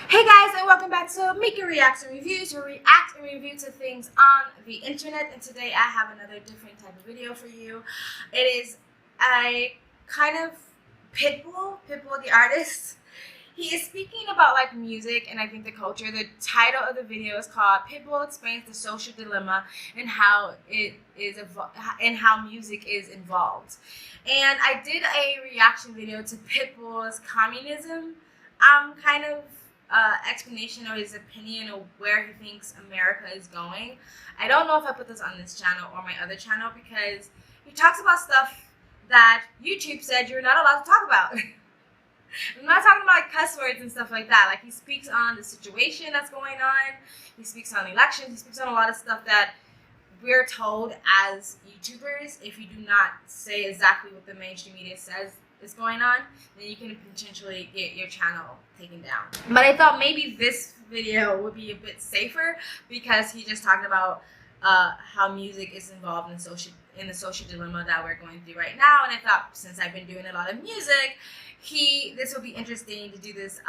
Hey guys, and welcome back to Mika Reacts and Reviews, where we react and review to things on the internet. And today I have another different type of video for you. It is a kind of Pitbull the artist. He is speaking about like music and I think the culture. The title of the video is called Pitbull Explains the Social Dilemma and how it is and how music is involved. And I did a reaction video to Pitbull's communism kind of explanation or his opinion of where he thinks America is going. I don't know if I put this on this channel or my other channel because he talks about stuff that YouTube said you're not allowed to talk about. I'm not talking about like cuss words and stuff like that. Like, he speaks on the situation that's going on. He speaks on elections. He speaks on a lot of stuff that we're told as YouTubers, if you do not say exactly what the mainstream media says is going on, then you can potentially get your channel taken down. But I thought maybe this video would be a bit safer because he just talked about how music is involved in the social dilemma that we're going through right now. And I thought, since I've been doing a lot of music, this would be interesting to do this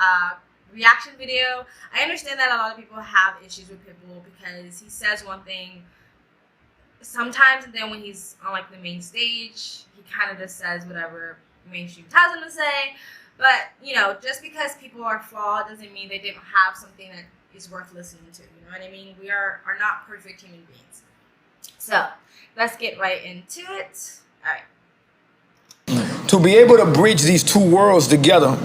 reaction video. I understand that a lot of people have issues with Pitbull because he says one thing sometimes, and then when he's on like the main stage, he kind of just says whatever mainstream tells him to say. But you know, just because people are flawed doesn't mean they didn't have something that is worth listening to. You know what I mean? We are not perfect human beings. So let's get right into it. All right. To be able to bridge these two worlds together,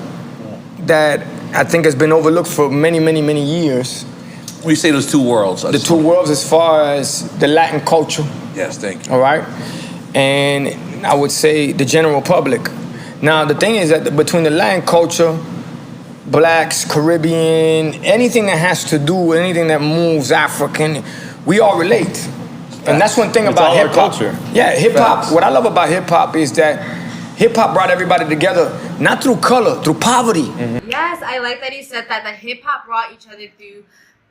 that I think has been overlooked for many years. When you say those two worlds, the two worlds as far as the Latin culture. Yes, thank you. All right, and I would say the general public. Now, the thing is that between the Latin culture, blacks, Caribbean, anything that has to do with anything that moves African, we all relate. And that's one thing about hip hop. Yeah, hip hop. What I love about hip hop is that hip hop brought everybody together, not through color, through poverty. Mm-hmm. Yes, I like that he said that hip hop brought each other through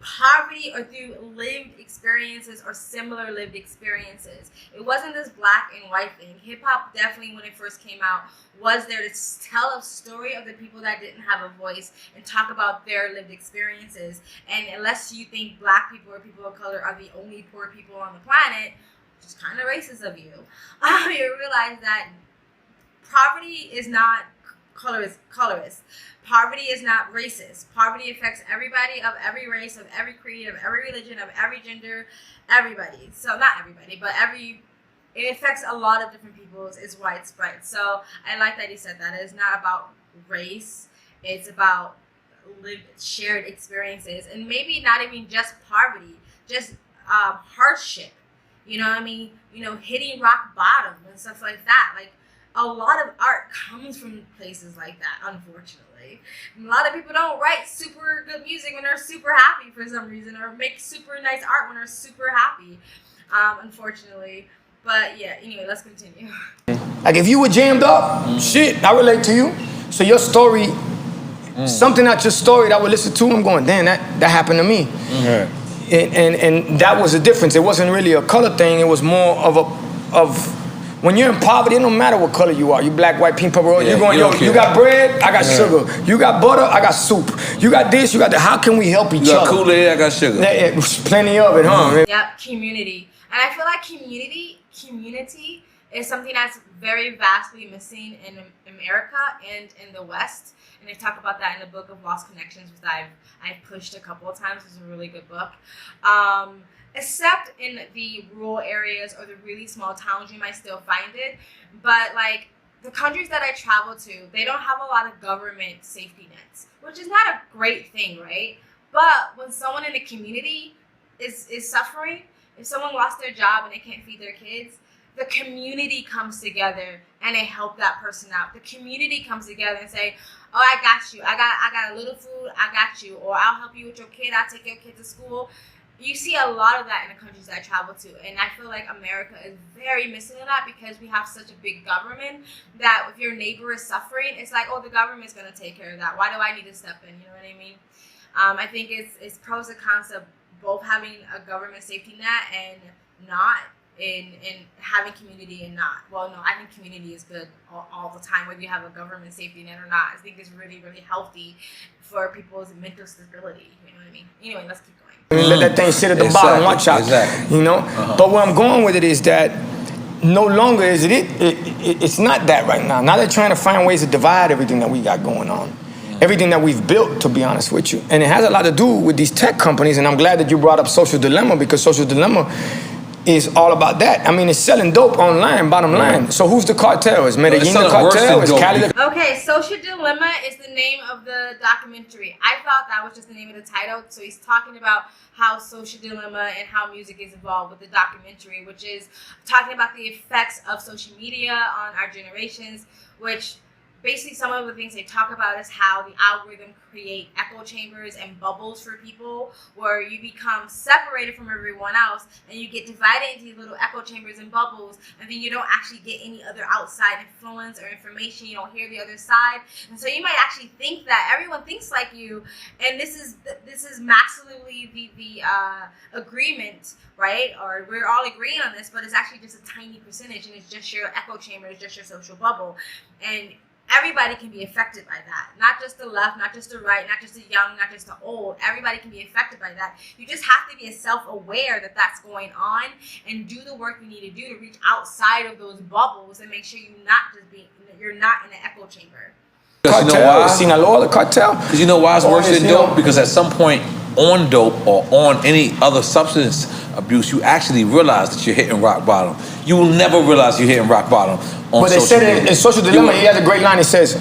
poverty or through lived experiences or similar lived experiences. It wasn't this black and white thing. Hip hop definitely, when it first came out, was there to tell a story of the people that didn't have a voice and talk about their lived experiences. And unless you think black people or people of color are the only poor people on the planet, which is kind of racist of you, you realize that poverty is not colorist. Poverty is not racist. Poverty affects everybody of every race, of every creed, of every religion, of every gender, everybody. So not everybody, but it affects a lot of different people. It's widespread. So I like that he said that. It's not about race. It's about lived, shared experiences. And maybe not even just poverty, just hardship. You know what I mean? You know, hitting rock bottom and stuff like that. Like, a lot of art comes from places like that, unfortunately. A lot of people don't write super good music when they're super happy for some reason, or make super nice art when they're super happy, unfortunately. But yeah, anyway, let's continue. Like, if you were jammed up, shit, I relate to you. So your story, something out your story that I would listen to, I'm going, damn, that happened to me. And that was the difference. It wasn't really a color thing. It was more of when you're in poverty, it don't matter what color you are. You black, white, pink, purple. You're going, yo, you got bread, I got sugar. You got butter, I got soup. You got this, you got that. How can we help each other? You got Kool-Aid, I got sugar. Yeah, plenty of it, huh? Yep, community. And I feel like community is something that's very vastly missing in America and in the West. And they talk about that in the book of Lost Connections, which I've pushed a couple of times. It's a really good book. Except in the rural areas or the really small towns, you might still find it. But like the countries that I travel to, they don't have a lot of government safety nets, which is not a great thing, right? But when someone in the community is suffering, if someone lost their job and they can't feed their kids, the community comes together and they help that person out. The community comes together and say, oh, I got you. I got a little food. I got you. Or I'll help you with your kid. I'll take your kid to school. You see a lot of that in the countries that I travel to. And I feel like America is very missing in that because we have such a big government that if your neighbor is suffering, it's like, oh, the government's going to take care of that. Why do I need to step in? You know what I mean? I think it's pros and cons of both having a government safety net and not. in having community and not. Well, no, I think community is good all the time, whether you have a government safety net or not. I think it's really, really healthy for people's mental stability. You know what I mean? Anyway, let's keep going. Let that thing sit at the bottom, watch out. Exactly. You know? But where I'm going with it is that no longer is it's not that right now. Now they're trying to find ways to divide everything that we got going on. Everything that we've built, to be honest with you. And it has a lot to do with these tech companies, and I'm glad that you brought up Social Dilemma, because Social Dilemma is all about that. I mean, it's selling dope online, bottom line. So who's the cartel? Is Medellin the cartel? Is Cali the... Okay, Social Dilemma is the name of the documentary. I thought that was just the name of the title. So he's talking about how social dilemma and how music is involved with the documentary, which is talking about the effects of social media on our generations, which basically some of the things they talk about is how the algorithm create echo chambers and bubbles for people where you become separated from everyone else and you get divided into these little echo chambers and bubbles, and then you don't actually get any other outside influence or information. You don't hear the other side, and so you might actually think that everyone thinks like you, and this is massively the agreement, right? Or we're all agreeing on this, but it's actually just a tiny percentage, and it's just your echo chamber, it's just your social bubble. And everybody can be affected by that. Not just the left, not just the right, not just the young, not just the old. Everybody can be affected by that. You just have to be self-aware that that's going on and do the work you need to do to reach outside of those bubbles and make sure you're not in an echo chamber. Because you know why? Sinaloa, the cartel. Because you know why it's worse than dope? Because at some point on dope or on any other substance abuse, you actually realize that you're hitting rock bottom. You will never realize you're hitting rock bottom on But they said in Social Dilemma, he has a great line. He says,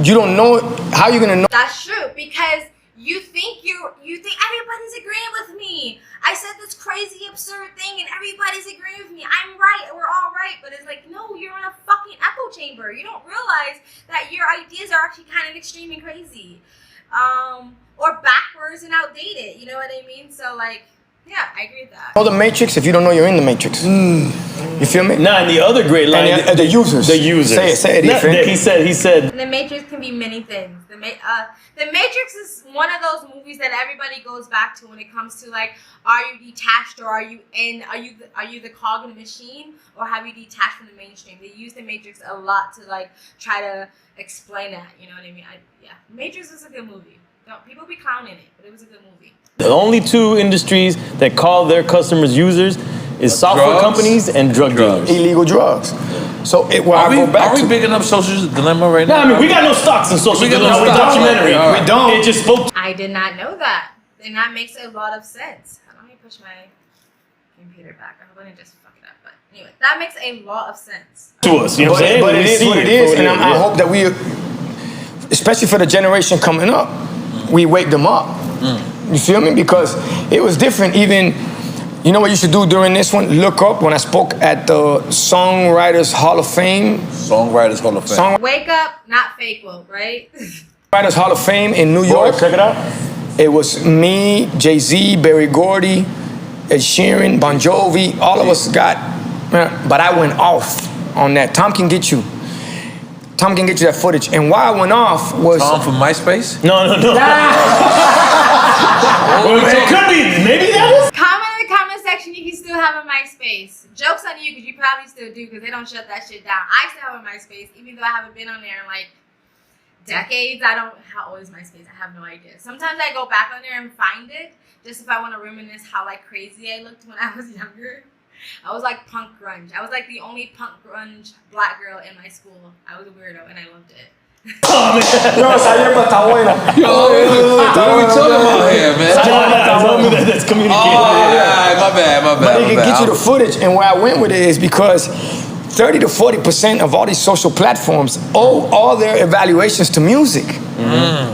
"You don't know how you're gonna know." That's true, because you think everybody's agreeing with me. I said this crazy, absurd thing, and everybody's agreeing with me. I'm right, we're all right. But it's like, no, you're in a fucking echo chamber. You don't realize that your ideas are actually kind of extreme and crazy, or backwards and outdated. You know what I mean? So like, yeah, I agree with that. Know the Matrix if you don't know you're in the Matrix. You feel me? Nah, and the other great line, the users. The users. Say it. He said. The Matrix can be many things. The Matrix is one of those movies that everybody goes back to when it comes to like, are you detached or are you the cog in the machine, or have you detached from the mainstream? They use the Matrix a lot to like try to explain that. You know what I mean? Yeah, Matrix is a good movie. No, people be clowning it, but it was a good movie. The only two industries that call their customers users is software companies and drug dealers. Illegal drugs. So are we big enough Social Dilemma right now? No, I mean, we got no stocks in Social Dilemma. We're documentary. We don't. It just spoke. I did not know that. And that makes a lot of sense. Let me push my computer back. I hope I didn't just fuck it up. But anyway, that makes a lot of sense. To us, you know what I'm saying? But it is what it is. And I hope that we, especially for the generation coming up, we wake them up. You feel me? Because it was different. Even, you know what you should do during this one? Look up when I spoke at the Songwriters Hall of Fame. Songwriters Hall of Fame. Wake up, not fake woke, right? Songwriters Hall of Fame in New York. Check it out. It was me, Jay-Z, Berry Gordy, Ed Sheeran, Bon Jovi. All of us got, but I went off on that. Tom can get you that footage. And why I went off was... Tom from MySpace? No. Well, it could be. Maybe that is. Comment in the comment section if you still have a MySpace. Joke's on you, because you probably still do, because they don't shut that shit down. I still have a MySpace, even though I haven't been on there in like decades. How old is MySpace? I have no idea. Sometimes I go back on there and find it, just if I want to reminisce how like crazy I looked when I was younger. I was like punk grunge. I was like the only punk grunge black girl in my school. I was a weirdo and I loved it. What are we talking about here, man? That's communicating. My bad. But it can get you the footage, and where I went with it is because 30 to 40% of all these social platforms owe all their evaluations to music.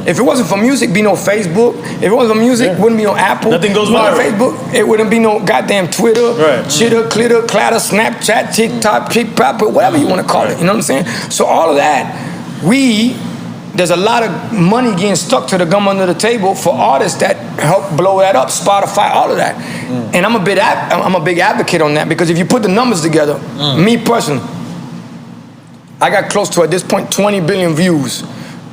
If it wasn't for music, be no Facebook. If it wasn't for music, wouldn't be no Apple. Nothing goes viral. Facebook, it wouldn't be no goddamn Twitter, Chitter, Clitter, Clatter, Snapchat, TikTok, Pop, whatever you want to call it. You know what I'm saying? So all of that, there's a lot of money getting stuck to the gum under the table for artists that help blow that up, Spotify, all of that. And I'm a big advocate on that, because if you put the numbers together, me personally, I got close to, at this point, 20 billion views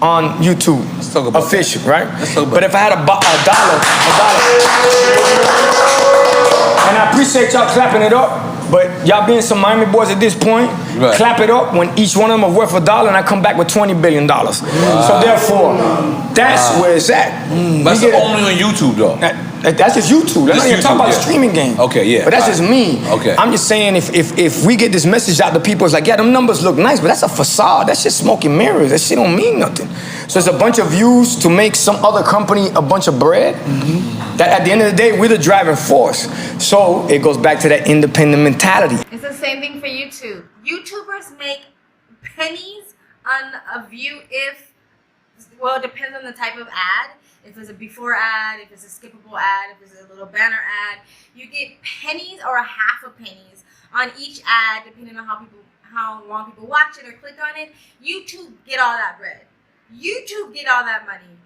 on YouTube. Let's talk about official, that. Right? But if I had a dollar, and I appreciate y'all clapping it up, But y'all being some Miami boys at this point, clap it up when each one of them are worth $1 and I come back with $20 billion. Wow. So therefore, that's where it's at. That's only on YouTube though. That's just YouTube. That's not even talking about the streaming game. Okay, yeah. But that's just me. Okay. I'm just saying if we get this message out to people, it's like, yeah, them numbers look nice, but that's a facade. That's just smoke and mirrors. That shit don't mean nothing. So it's a bunch of views to make some other company a bunch of bread. That at the end of the day, we're the driving force. So it goes back to that independent mentality. It's the same thing for YouTube. YouTubers make pennies on a view if, well, it depends on the type of ad. If it's a before ad, if it's a skippable ad, if it's a little banner ad, you get pennies or a half a pennies on each ad, depending on how long people watch it or click on it. YouTube get all that bread. YouTube get all that money.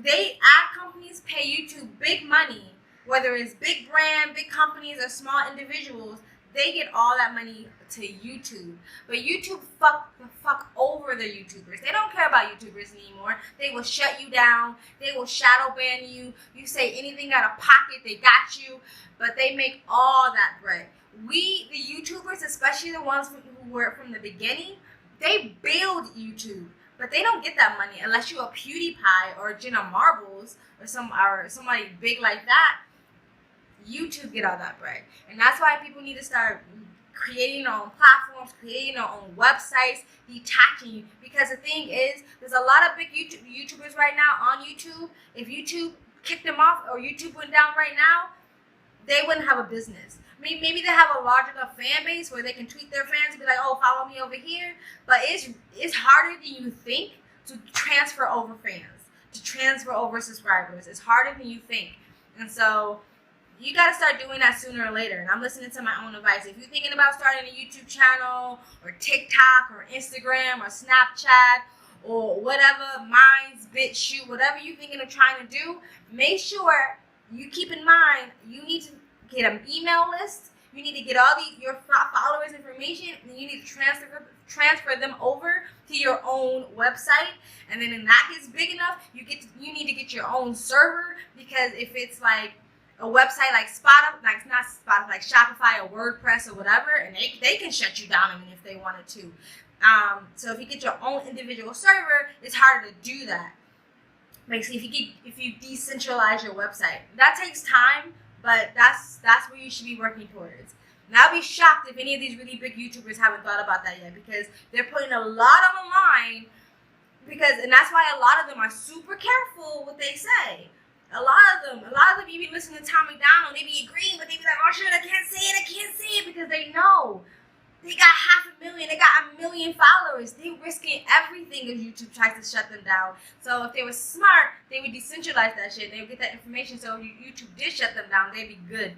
Ad companies pay YouTube big money, whether it's big brand, big companies, or small individuals. They get all that money to YouTube. But YouTube fuck over the YouTubers. They don't care about YouTubers anymore. They will shut you down. They will shadow ban you. You say anything out of pocket, they got you. But they make all that bread. We, the YouTubers, especially the ones who were from the beginning, they build YouTube. But they don't get that money unless you're a PewDiePie or Jenna Marbles or somebody big like that. YouTube get all that bread. And that's why people need to start creating their own platforms, creating their own websites, detaching. Because the thing is, there's a lot of big YouTubers right now on YouTube. If YouTube kicked them off or YouTube went down right now, they wouldn't have a business. Maybe they have a large enough fan base where they can tweet their fans and be like, oh, follow me over here. But it's harder than you think to transfer over fans, to transfer over subscribers. It's harder than you think. And so you got to start doing that sooner or later. And I'm listening to my own advice. If you're thinking about starting a YouTube channel or TikTok or Instagram or Snapchat or whatever, Minds, BitChute, whatever you're thinking of trying to do, make sure you keep in mind you need to get an email list. You need to get all your followers' information, and you need to transfer them over to your own website. And then when that gets big enough, you need to get your own server, because if it's like a website like like Shopify or WordPress or whatever, and they can shut you down if they wanted to. So if you get your own individual server, it's harder to do that. Basically, if you decentralize your website, that takes time. But that's where you should be working towards. And I'll be shocked if any of these really big YouTubers haven't thought about that yet, because they're putting a lot on the line. And that's why a lot of them are super careful what they say. A lot of them, you be listening to Tom McDonald, they be agreeing, but they be like, oh shit, I can't say it, because they know. They got 500,000, they got 1 million followers. They risking everything if YouTube tries to shut them down. So if they were smart, they would decentralize that shit. They would get that information. So if YouTube did shut them down, they'd be good.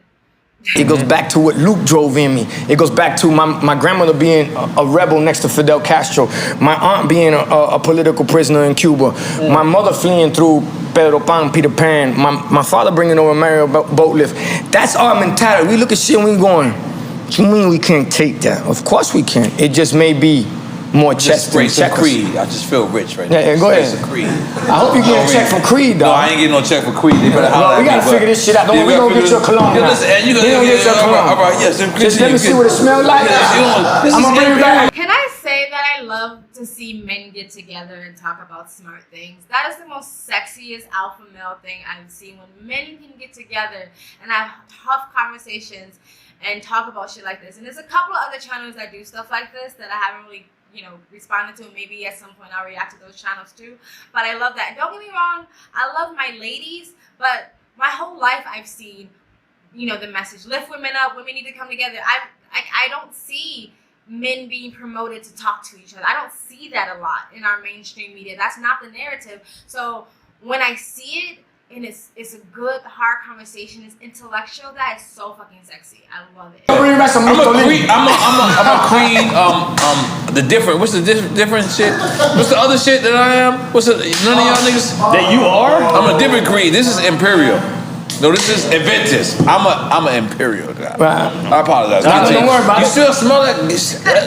It goes back to what Luke drove in me. It goes back to my grandmother being a rebel next to Fidel Castro. My aunt being a political prisoner in Cuba. My mother fleeing through Pedro Pan, Peter Pan. My father bringing over Mario Boatlift. That's our mentality. We look at shit and we going, what you mean we can't take that? Of course we can. It just may be more chest than checkers. Creed. I just feel rich right now. Yeah, go ahead. Creed. I hope you get a check from Creed, though. No, I ain't getting no check from Creed. They better holler at me. We gotta figure this shit out. We gonna get your cologne now. Listen, and you gonna get your cologne. All right, yes. Just let me see what it smells like. I'm gonna bring it back. Can I say that I love to see men get together and talk about smart things? That is the most sexiest alpha male thing I've seen, when men can get together and have tough conversations and talk about shit like this. And there's a couple of other channels that do stuff like this that I haven't really, responded to. Maybe at some point I'll react to those channels too. But I love that. And don't get me wrong, I love my ladies, but my whole life I've seen, the message, lift women up, women need to come together. I don't see men being promoted to talk to each other. I don't see that a lot in our mainstream media. That's not the narrative. So when I see it, and it's a good, hard conversation, it's intellectual, that is so fucking sexy. I love it. I'm a Creed, the different, what's the different shit? What's the other shit that I am? None of y'all niggas? That you are? I'm a different Creed. This is Imperial. No, this is Aventus. I'm an Imperial guy. Right. I apologize. Don't worry about it. You still smell that? It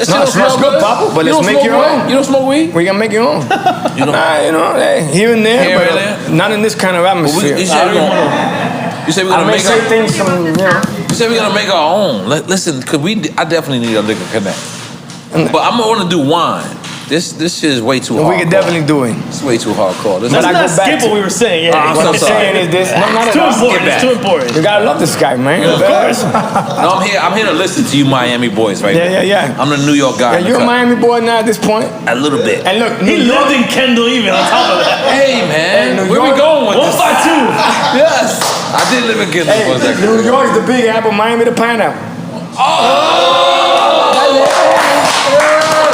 smells good, Papa, but let's make your own. You don't smoke weed? We can make your own. Here and there, but not in this kind of atmosphere. You say we're gonna make things from, We said we're gonna make our own. Listen, I definitely need a liquor connect. But I'm gonna do wine. This shit is way too hardcore. We could definitely do it. It's way too hardcore. Let's not skip what we were saying. Yeah, I'm so sorry. Saying is this. It's too important. It's too important. You gotta love this guy, man. Of course. No, I'm here to listen to you Miami boys right now. Yeah. I'm the New York guy. Yeah, you're a Miami boy now at this point. A little bit. And look, he lived in Kendall even on top of that. Hey, man. Where we going with this? 152. Yes. I did live in Kendall for a second. New York's the big apple, Miami the pineapple.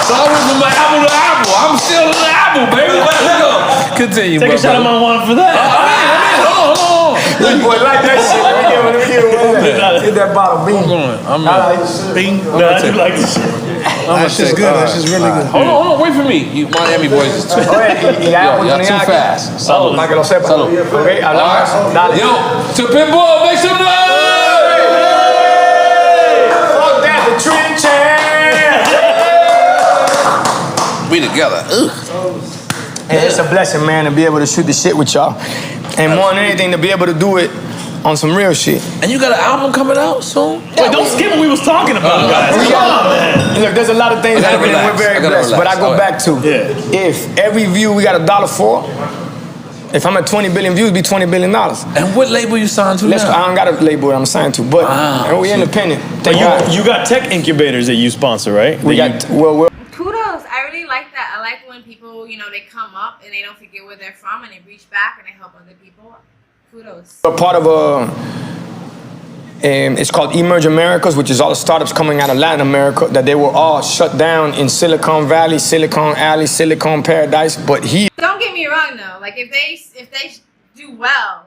So I went from my apple to apple. I'm still in the apple, baby. Let's go. Continue, Take a shot of my wine for that. Hold on. Boy, like that shit. Let me get Get that bottle. Bean. I'm Bean. No, I do like this shit. That's just good. That's just really good. Hold on. Wait for me. You Miami boys is too y'all too fast. Salud. Para que lo sepa. Okay, hablamos. Dale. Yo, to Pitbull, make some noise! Fuck that, the trenches. We together. And it's a blessing, man, to be able to shoot the shit with y'all. And more than anything, to be able to do it on some real shit. And you got an album coming out soon? Wait, don't skip what we was talking about, guys. Come on, man. Look, there's a lot of things happening and we're very blessed. But I go back to, if every view we got $1 for, if I'm at 20 billion views, it'd be $20 billion. And what label you signed to now? I don't got a label that I'm signed to, but we're independent. You got tech incubators that you sponsor, right? We got, kudos. I really like that. I like when people, they come up and they don't forget where they're from and they reach back and they help other people. Kudos. We're part of it's called Emerge Americas, which is all the startups coming out of Latin America, that they were all shut down in Silicon Valley, Silicon Alley, Silicon Paradise, but here. Don't get me wrong though, like if they do well,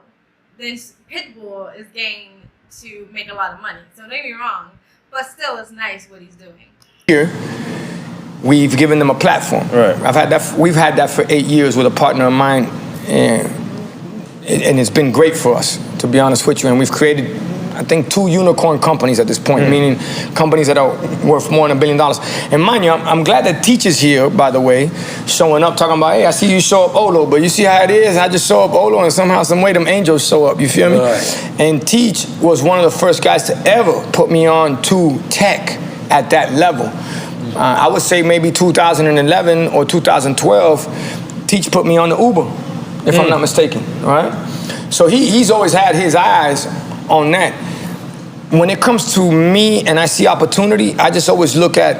then Pitbull is going to make a lot of money. So don't get me wrong, but still it's nice what he's doing. Here, we've given them a platform. Right. We've had that for 8 years with a partner of mine, and it's been great for us, to be honest with you. And we've created, I think, 2 unicorn companies at this point, meaning companies that are worth more than $1 billion. And mind you, I'm glad that Teach is here, by the way, showing up, talking about, hey, I see you show up Olo, but you see how it is? I just show up Olo, and somehow, some way, them angels show up, you feel me? Right. And Teach was one of the first guys to ever put me on to tech at that level. I would say maybe 2011 or 2012, Teach put me on the Uber, if I'm not mistaken, right? So he's always had his eyes on that. When it comes to me and I see opportunity, I just always look at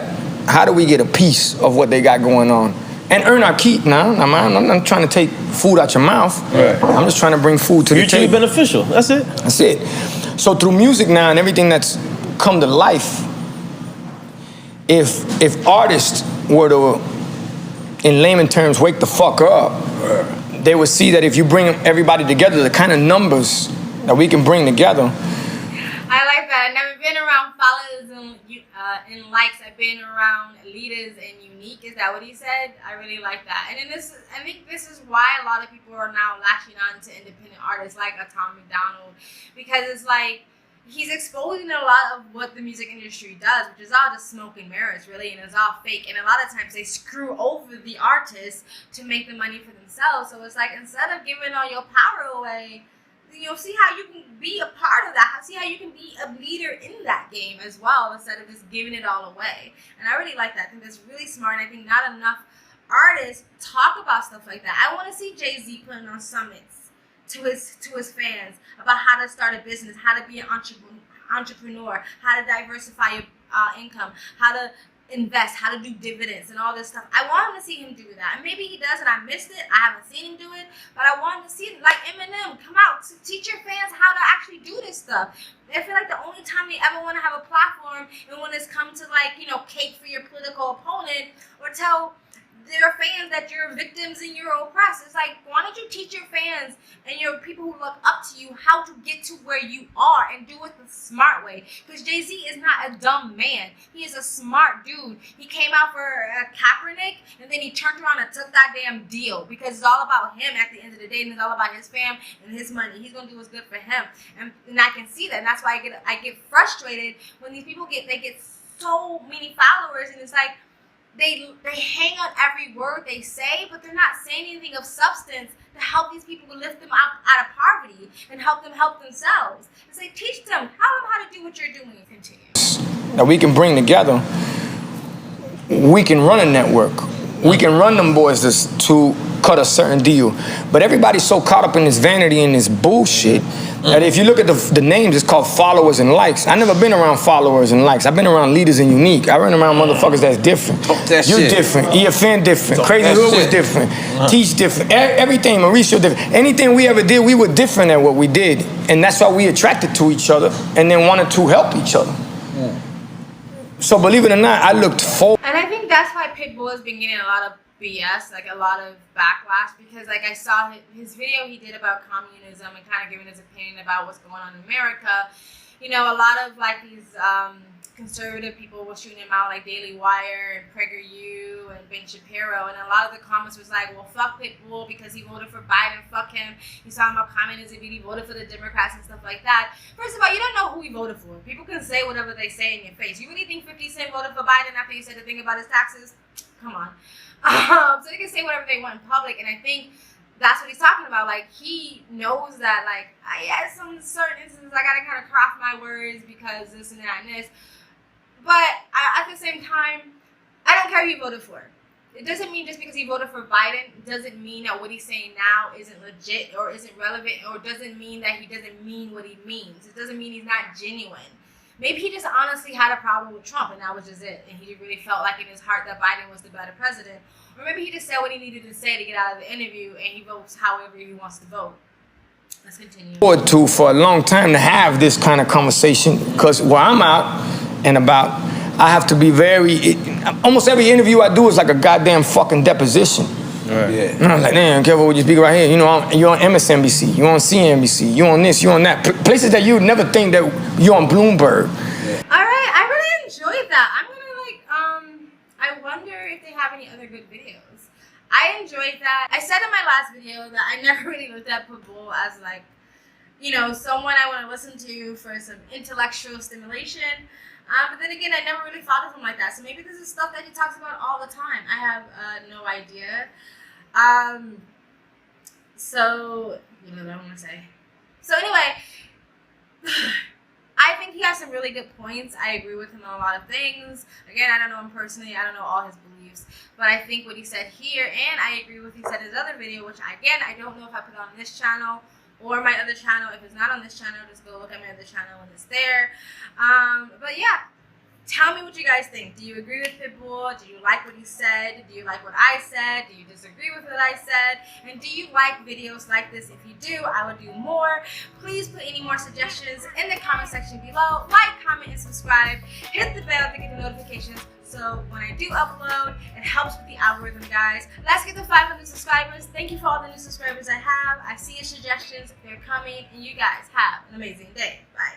how do we get a piece of what they got going on and earn our keep now. I'm not trying to take food out your mouth. Right. I'm just trying to bring food to the table. Mutually beneficial. That's it. That's it. So through music now and everything that's come to life, if artists were to, in layman terms, wake the fuck up, they would see that if you bring everybody together, the kind of numbers that we can bring together. I like that. I've never been around followers and likes. I've been around leaders and unique. Is that what he said? I really like that. And then I think this is why a lot of people are now latching on to independent artists like Tom McDonald, because it's like he's exposing a lot of what the music industry does, which is all just smoke and mirrors, really, and it's all fake. And a lot of times they screw over the artists to make the money for themselves. So it's like, instead of giving all your power away, see how you can be a part of that. See how you can be a leader in that game as well, instead of just giving it all away. And I really like that. I think that's really smart. And I think not enough artists talk about stuff like that. I want to see Jay-Z putting on summits to his fans about how to start a business, how to be an entrepreneur, how to diversify your income, how to invest, how to do dividends and all this stuff. I want him to see him do that. And maybe he does and I missed it. I haven't seen him do it, but I want him to see it. Like Eminem, come out to teach your fans how to actually do this stuff. I feel like the only time they ever want to have a platform is when it's come to cake for your political opponent or tell their fans that you're victims and you're oppressed. It's like, why don't you teach your fans and your people who look up to you how to get to where you are and do it the smart way? Because Jay-Z is not a dumb man. He is a smart dude. He came out for Kaepernick and then he turned around and took that damn deal because it's all about him at the end of the day, and it's all about his fam and his money. He's gonna do what's good for him, and I can see that. And that's why I get frustrated when these people get so many followers, and it's like, they hang on every word they say, but they're not saying anything of substance to help these people, lift them out of poverty and help them help themselves. It's like, teach them how to do what you're doing and continue. That we can bring together, we can run a network. We can run them boys to cut a certain deal. But everybody's so caught up in this vanity and this bullshit that if you look at the names, it's called followers and likes. I never been around followers and likes. I've been around leaders and unique. I run around motherfuckers that's different. You're different. EFN different. Crazy Hood was different. Teach different. Everything, Mauricio different. Anything we ever did, we were different at what we did. And that's why we attracted to each other and then wanted to help each other. So believe it or not, I looked forward. And I think that's why Pitbull has been getting a lot of BS, like a lot of backlash, because like I saw his video he did about communism and kind of giving his opinion about what's going on in America. You know, a lot of like these conservative people were shooting him out, like Daily Wire and PragerU and Ben Shapiro, and a lot of the comments was like, well, fuck Pitbull because he voted for Biden, fuck him. He's talking about communism, he voted for the Democrats and stuff like that. First of all, you don't know who he voted for. People can say whatever they say in your face. You really think 50 Cent voted for Biden after he said the thing about his taxes? Come on. So they can say whatever they want in public, and I think that's what he's talking about. Like, he knows that, like, yeah, some certain instances I gotta kind of craft my words because this and that and this. But at the same time, I don't care who he voted for. It doesn't mean just because he voted for Biden, doesn't mean that what he's saying now isn't legit or isn't relevant, or doesn't mean that he doesn't mean what he means. It doesn't mean he's not genuine. Maybe he just honestly had a problem with Trump and that was just it. And he really felt like in his heart that Biden was the better president. Or maybe he just said what he needed to say to get out of the interview and he votes however he wants to vote. Let's continue. Forward to for a long time to have this kind of conversation, because where I'm out and about, I have to be almost every interview I do is like a goddamn fucking deposition. Right. Yeah. And I'm like, damn, careful what you speak right here. You know, you're on MSNBC, you're on CNBC, you're on this, you're on that. Places that you would never think that you're on Bloomberg. All right, I really enjoyed that. I'm gonna I wonder if they have any other good videos. I enjoyed that. I said in my last video that I never really looked at Pitbull as like, you know, someone I want to listen to for some intellectual stimulation. But then again, I never really thought of him like that. So maybe this is stuff that he talks about all the time. I have no idea. So, you know what I want to say. So anyway, I think he has some really good points. I agree with him on a lot of things. Again, I don't know him personally. I don't know all his beliefs. But I think what he said here, and I agree with what he said in his other video, which again, I don't know if I put it on this channel or my other channel. If it's not on this channel, just go look at my other channel when it's there. But yeah, tell me what you guys think. Do you agree with Pitbull? Do you like what he said? Do you like what I said? Do you disagree with what I said? And do you like videos like this? If you do, I will do more. Please put any more suggestions in the comment section below. Like, comment, and subscribe. Hit the bell to get the notifications so when I do upload, it helps with the algorithm, guys. Let's get to 500 subscribers. Thank you for all the new subscribers I have. I see your suggestions. They're coming. And you guys have an amazing day. Bye.